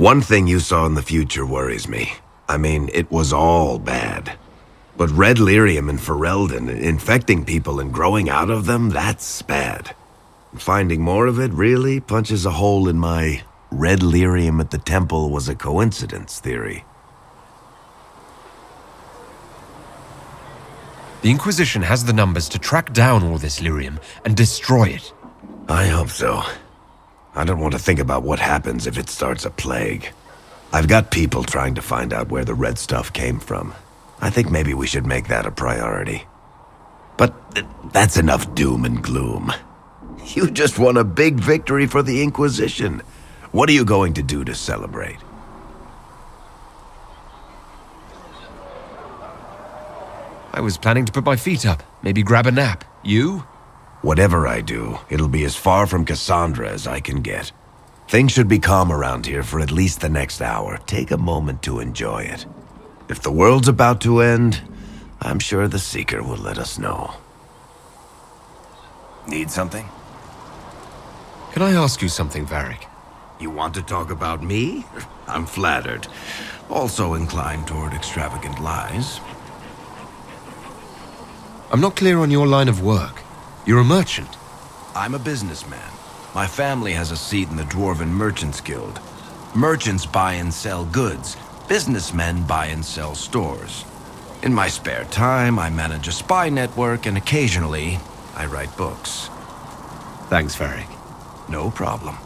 One thing you saw in the future worries me. I mean, it was all bad. But red lyrium and Ferelden, infecting people and growing out of them, that's bad. Finding more of it really punches a hole in my red lyrium at the temple was a coincidence theory. The Inquisition has the numbers to track down all this lyrium and destroy it. I hope so. I don't want to think about what happens if it starts a plague. I've got people trying to find out where the red stuff came from. I think maybe we should make that a priority. But that's enough doom and gloom. You just won a big victory for the Inquisition. What are you going to do to celebrate? I was planning to put my feet up, maybe grab a nap. You? Whatever I do, it'll be as far from Cassandra as I can get. Things should be calm around here for at least the next hour. Take a moment to enjoy it. If the world's about to end, I'm sure the Seeker will let us know. Need something? Can I ask you something, Varric? You want to talk about me? I'm flattered. Also inclined toward extravagant lies. I'm not clear on your line of work. You're a merchant. I'm a businessman. My family has a seat in the Dwarven Merchants Guild. Merchants buy and sell goods. Businessmen buy and sell stores. In my spare time, I manage a spy network, and occasionally, I write books. Thanks, Varric. No problem.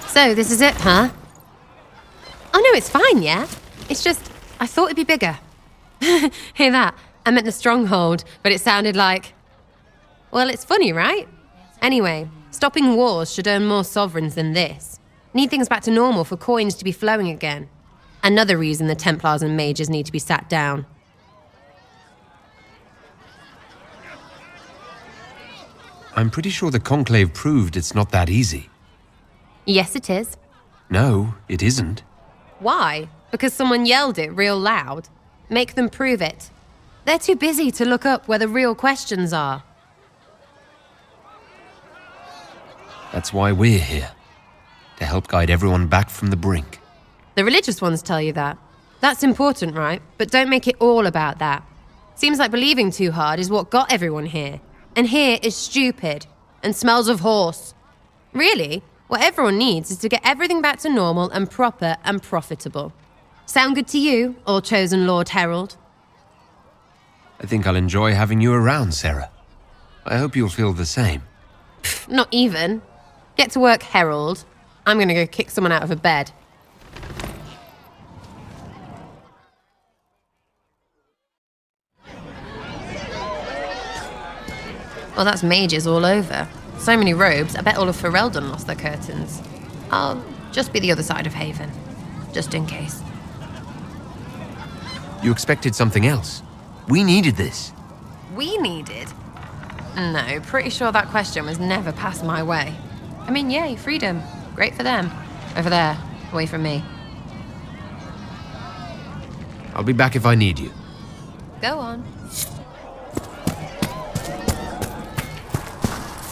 So, this is it, huh? Oh no, it's fine, yeah? It's just, I thought it'd be bigger. Hear that? I meant the stronghold, but it sounded like... Well, it's funny, right? Anyway, stopping wars should earn more sovereigns than this. Need things back to normal for coins to be flowing again. Another reason the Templars and mages need to be sat down. I'm pretty sure the Conclave proved it's not that easy. Yes, it is. No, it isn't. Why? Because someone yelled it real loud? Make them prove it. They're too busy to look up where the real questions are. That's why we're here. To help guide everyone back from the brink. The religious ones tell you that. That's important, right? But don't make it all about that. Seems like believing too hard is what got everyone here. And here is stupid. And smells of horse. Really? What everyone needs is to get everything back to normal and proper and profitable. Sound good to you, all-chosen Lord Herald? I think I'll enjoy having you around, Sarah. I hope you'll feel the same. Not even. Get to work, Herald. I'm gonna go kick someone out of a bed. Well, that's mages all over. So many robes, I bet all of Ferelden lost their curtains. I'll just be the other side of Haven, just in case. You expected something else. We needed this. We needed? No, pretty sure that question was never passed my way. I mean, yay, freedom. Great for them. Over there, away from me. I'll be back if I need you. Go on.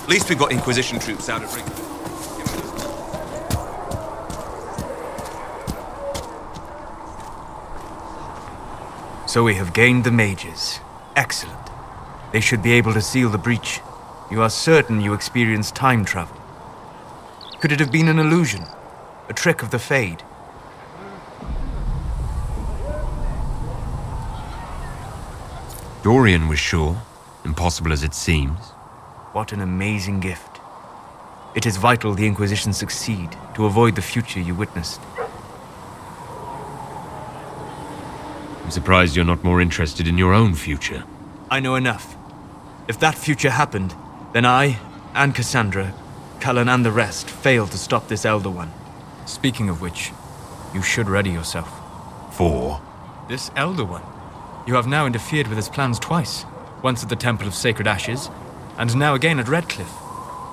At least we've got Inquisition troops out at Ring. So we have gained the mages. Excellent. They should be able to seal the breach. You are certain you experienced time travel. Could it have been an illusion? A trick of the Fade? Dorian was sure, impossible as it seems. What an amazing gift. It is vital the Inquisition succeed to avoid the future you witnessed. I'm surprised you're not more interested in your own future. I know enough. If that future happened, then I, and Cassandra, Cullen and the rest, failed to stop this Elder One. Speaking of which, you should ready yourself. For? This Elder One. You have now interfered with his plans twice. Once at the Temple of Sacred Ashes, and now again at Redcliffe.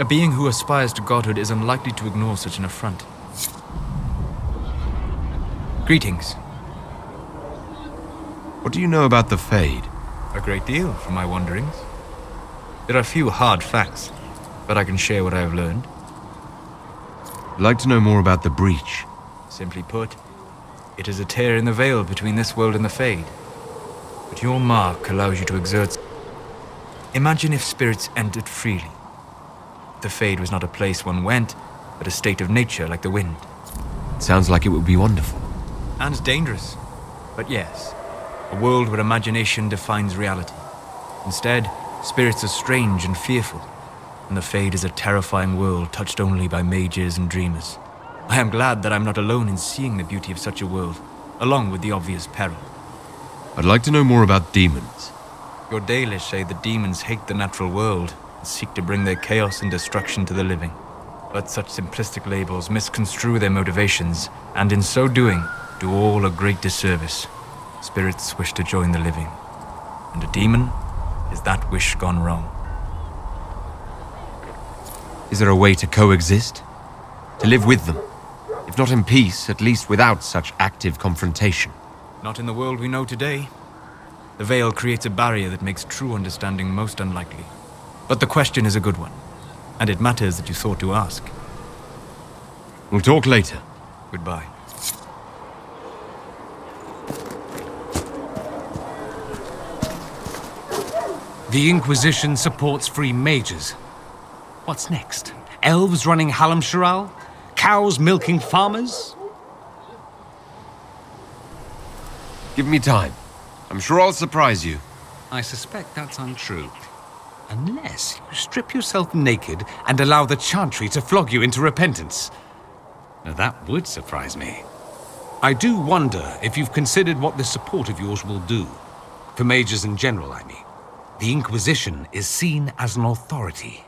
A being who aspires to godhood is unlikely to ignore such an affront. Greetings. What do you know about the Fade? A great deal from my wanderings. There are few hard facts, but I can share what I have learned. I'd like to know more about the Breach. Simply put, it is a tear in the veil between this world and the Fade. But your mark allows you to exert... Imagine if spirits entered freely. The Fade was not a place one went, but a state of nature like the wind. It sounds like it would be wonderful. And dangerous. But yes, a world where imagination defines reality. Instead, spirits are strange and fearful, and the Fade is a terrifying world touched only by mages and dreamers. I am glad that I'm not alone in seeing the beauty of such a world, along with the obvious peril. I'd like to know more about demons. Your Dalish say the demons hate the natural world and seek to bring their chaos and destruction to the living. But such simplistic labels misconstrue their motivations, and in so doing, do all a great disservice. Spirits wish to join the living, and a demon is that wish gone wrong. Is there a way to coexist? To live with them? If not in peace, at least without such active confrontation. Not in the world we know today. The veil creates a barrier that makes true understanding most unlikely. But the question is a good one, and it matters that you thought to ask. We'll talk later. Goodbye. The Inquisition supports free mages. What's next? Elves running Halam-Sharal? Cows milking farmers? Give me time. I'm sure I'll surprise you. I suspect that's untrue. Unless you strip yourself naked and allow the Chantry to flog you into repentance. Now that would surprise me. I do wonder if you've considered what this support of yours will do. For mages in general, I mean. The Inquisition is seen as an authority.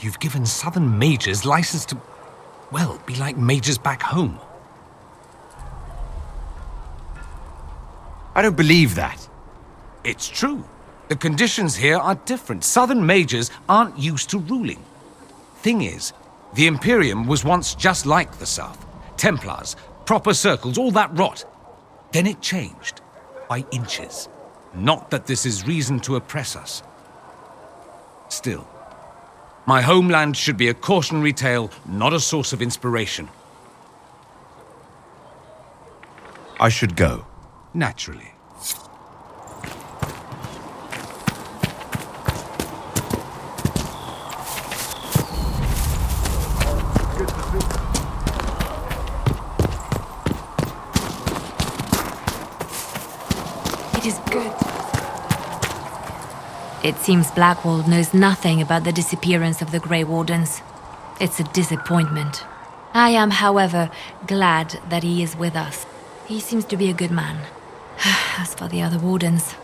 You've given southern mages license to, well, be like mages back home. I don't believe that. It's true. The conditions here are different. Southern mages aren't used to ruling. Thing is, the Imperium was once just like the South. Templars, proper circles, all that rot. Then it changed. By inches. Not that this is reason to oppress us. Still, my homeland should be a cautionary tale, not a source of inspiration. I should go. Naturally. It is good. It seems Blackwall knows nothing about the disappearance of the Grey Wardens. It's a disappointment. I am, however, glad that he is with us. He seems to be a good man. As for the other Wardens,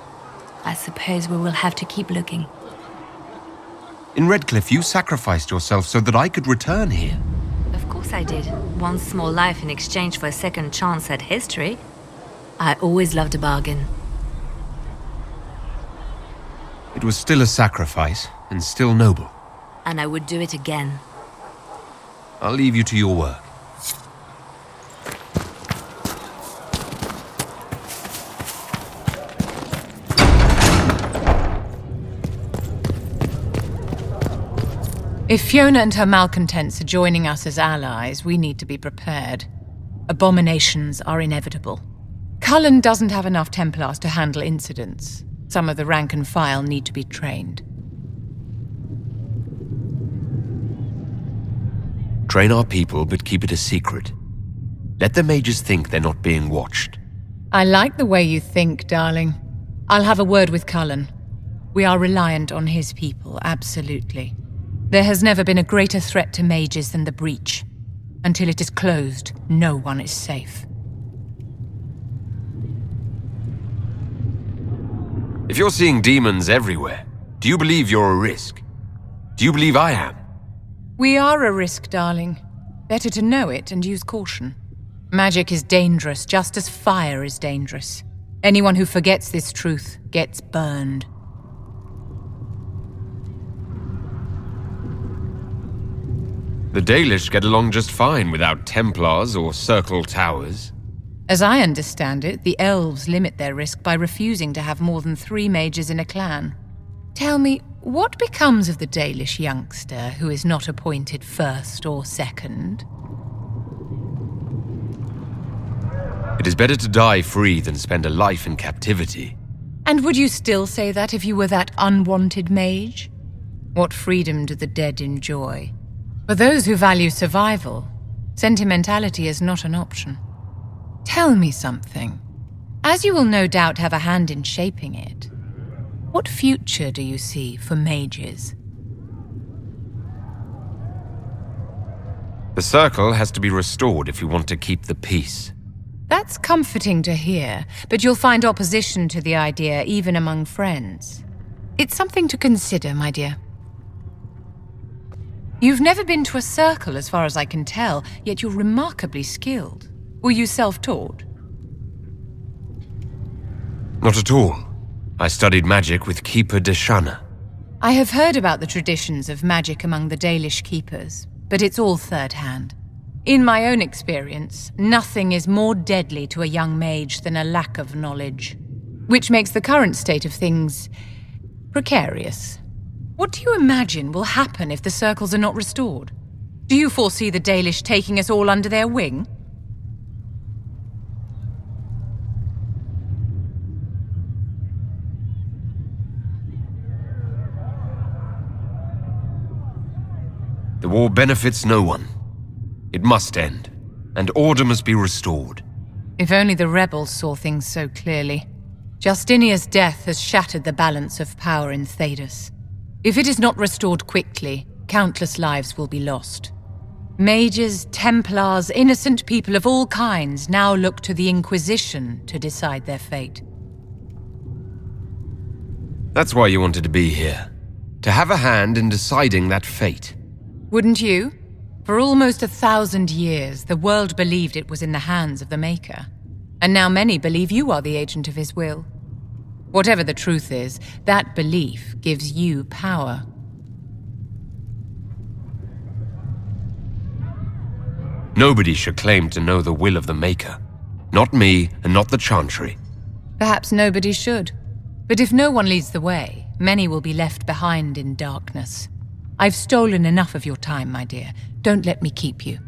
I suppose we will have to keep looking. In Redcliffe, you sacrificed yourself so that I could return here. Of course I did. One small life in exchange for a second chance at history. I always loved a bargain. It was still a sacrifice, and still noble. And I would do it again. I'll leave you to your work. If Fiona and her malcontents are joining us as allies, we need to be prepared. Abominations are inevitable. Cullen doesn't have enough Templars to handle incidents. Some of the rank and file need to be trained. Train our people, but keep it a secret. Let the mages think they're not being watched. I like the way you think, darling. I'll have a word with Cullen. We are reliant on his people, absolutely. There has never been a greater threat to mages than the Breach. Until it is closed, no one is safe. If you're seeing demons everywhere, do you believe you're a risk? Do you believe I am? We are a risk, darling. Better to know it and use caution. Magic is dangerous, just as fire is dangerous. Anyone who forgets this truth gets burned. The Dalish get along just fine without Templars or Circle Towers. As I understand it, the elves limit their risk by refusing to have more than 3 mages in a clan. Tell me, what becomes of the Dalish youngster who is not appointed first or second? It is better to die free than spend a life in captivity. And would you still say that if you were that unwanted mage? What freedom do the dead enjoy? For those who value survival, sentimentality is not an option. Tell me something. As you will no doubt have a hand in shaping it, what future do you see for mages? The circle has to be restored if we want to keep the peace. That's comforting to hear, but you'll find opposition to the idea even among friends. It's something to consider, my dear. You've never been to a circle as far as I can tell, yet you're remarkably skilled. Were you self-taught? Not at all. I studied magic with Keeper Deshana. I have heard about the traditions of magic among the Dalish keepers, but it's all third-hand. In my own experience, nothing is more deadly to a young mage than a lack of knowledge, which makes the current state of things precarious. What do you imagine will happen if the circles are not restored? Do you foresee the Dalish taking us all under their wing? The war benefits no one. It must end, and order must be restored. If only the rebels saw things so clearly. Justinia's death has shattered the balance of power in Thedas. If it is not restored quickly, countless lives will be lost. Mages, Templars, innocent people of all kinds now look to the Inquisition to decide their fate. That's why you wanted to be here. To have a hand in deciding that fate. Wouldn't you? For almost 1,000 years, the world believed it was in the hands of the Maker. And now many believe you are the agent of his will. Whatever the truth is, that belief gives you power. Nobody should claim to know the will of the Maker. Not me, and not the Chantry. Perhaps nobody should. But if no one leads the way, many will be left behind in darkness. I've stolen enough of your time, my dear. Don't let me keep you.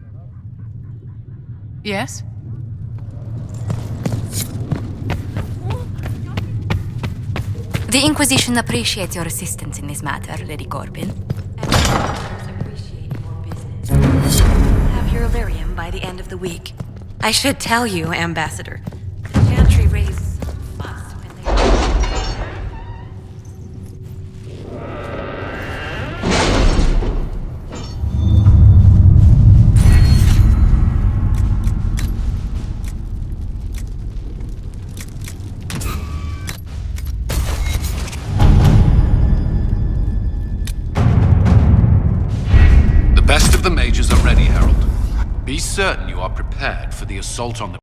Yes? The Inquisition appreciates your assistance in this matter, Lady Corbin. And appreciate your business. Have your Illyrium by the end of the week. I should tell you, Ambassador, the Chantry raised some fuss when they... The best of the mages are ready, Herald. Be certain you are prepared for the assault on the